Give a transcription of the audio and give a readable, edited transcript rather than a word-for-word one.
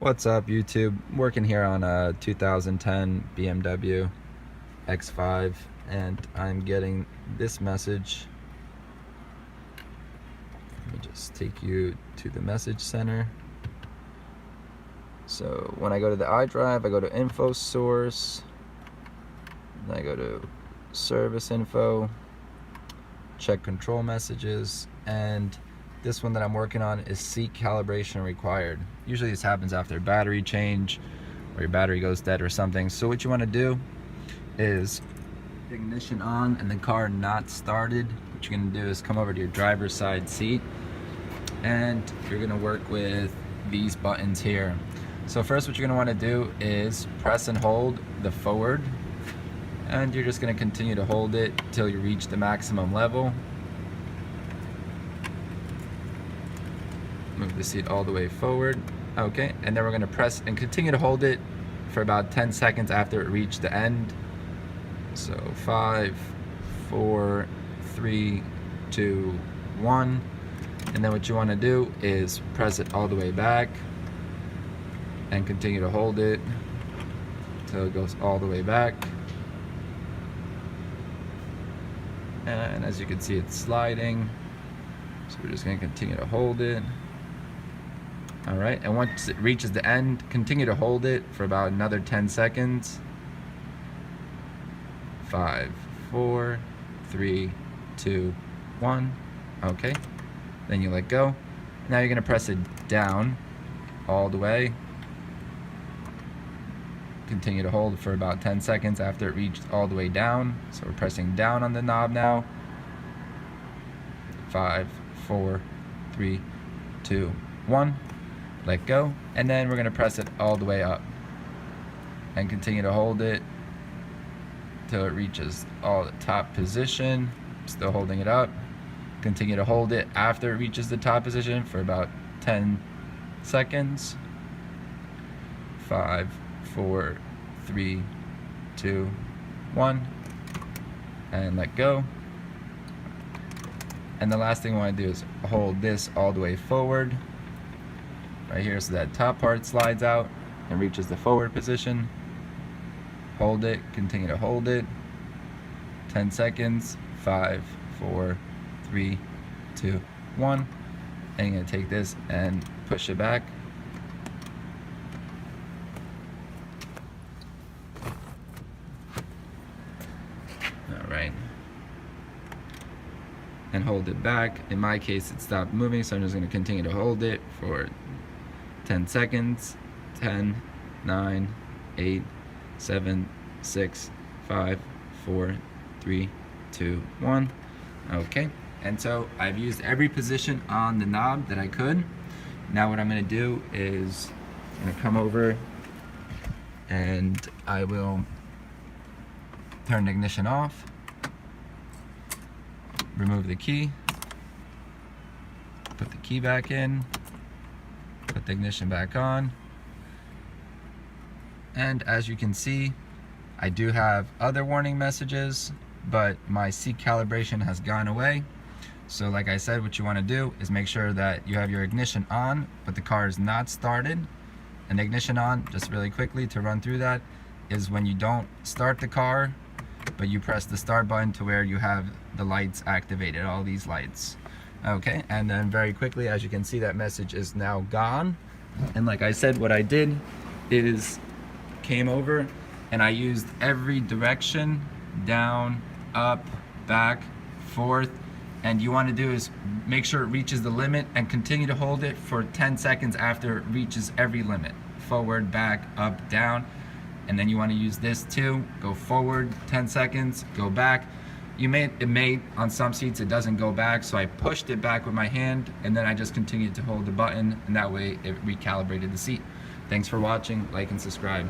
What's up, YouTube? Working here on a 2010 BMW X5 and I'm getting this message. Let me just take you to the message center. So when I go to the iDrive, I go to info source, then I go to service info, check control messages, and this one that I'm working on is seat calibration required. Usually this happens after a battery change or your battery goes dead or something. So what you want to do is ignition on and the car not started. What you're going to do is come over to your driver's side seat and you're going to work with these buttons here. So first what you're going to want to do is press and hold the forward, and you're just going to continue to hold it till you reach the maximum level. Move the seat all the way forward. Okay, and then we're going to press and continue to hold it for about 10 seconds after it reached the end. So 5, 4, 3, 2, 1. And then what you want to do is press it all the way back and continue to hold it until it goes all the way back. And as you can see, it's sliding. So we're just going to continue to hold it. Alright, and once it reaches the end, continue to hold it for about another 10 seconds. 5, 4, 3, 2, 1. Okay, then you let go. Now you're going to press it down all the way. Continue to hold for about 10 seconds after it reached all the way down. So we're pressing down on the knob now. 5, 4, 3, 2, 1. Let go, and then we're going to press it all the way up and continue to hold it till it reaches all the top position. Still holding it up. Continue to hold it after it reaches the top position for about 10 seconds. 5, 4, 3, 2, 1, and let go. And the last thing we want to do is hold this all the way forward right here, so that top part slides out and reaches the forward position. Hold it, continue to hold it. 10 seconds. 5, 4, 3, 2, 1. And you're going to take this and push it back. Alright. And hold it back. In my case, it stopped moving, so I'm just going to continue to hold it for 10 seconds. 10, 9, 8, 7, 6, 5, 4, 3, 2, 1. Okay, and so I've used every position on the knob that I could. Now what I'm going to do is I'm going to come over and I will turn the ignition off, remove the key, put the key back in, put the ignition back on, and as you can see, I do have other warning messages, but my seat calibration has gone away. So like I said, what you want to do is make sure that you have your ignition on, but the car is not started. And the ignition on, just really quickly to run through that, is when you don't start the car, but you press the start button to where you have the lights activated, all these lights. Okay, and then very quickly, as you can see, that message is now gone. And like I said, what I did is came over and I used every direction, down, up, back, forth, and you want to do is make sure it reaches the limit and continue to hold it for 10 seconds after it reaches every limit. Forward, back, up, down. And then you want to use this too. Go forward 10 seconds, go back. It may on some seats it doesn't go back, so I pushed it back with my hand and then I just continued to hold the button, and that way it recalibrated the seat. Thanks for watching, like and subscribe.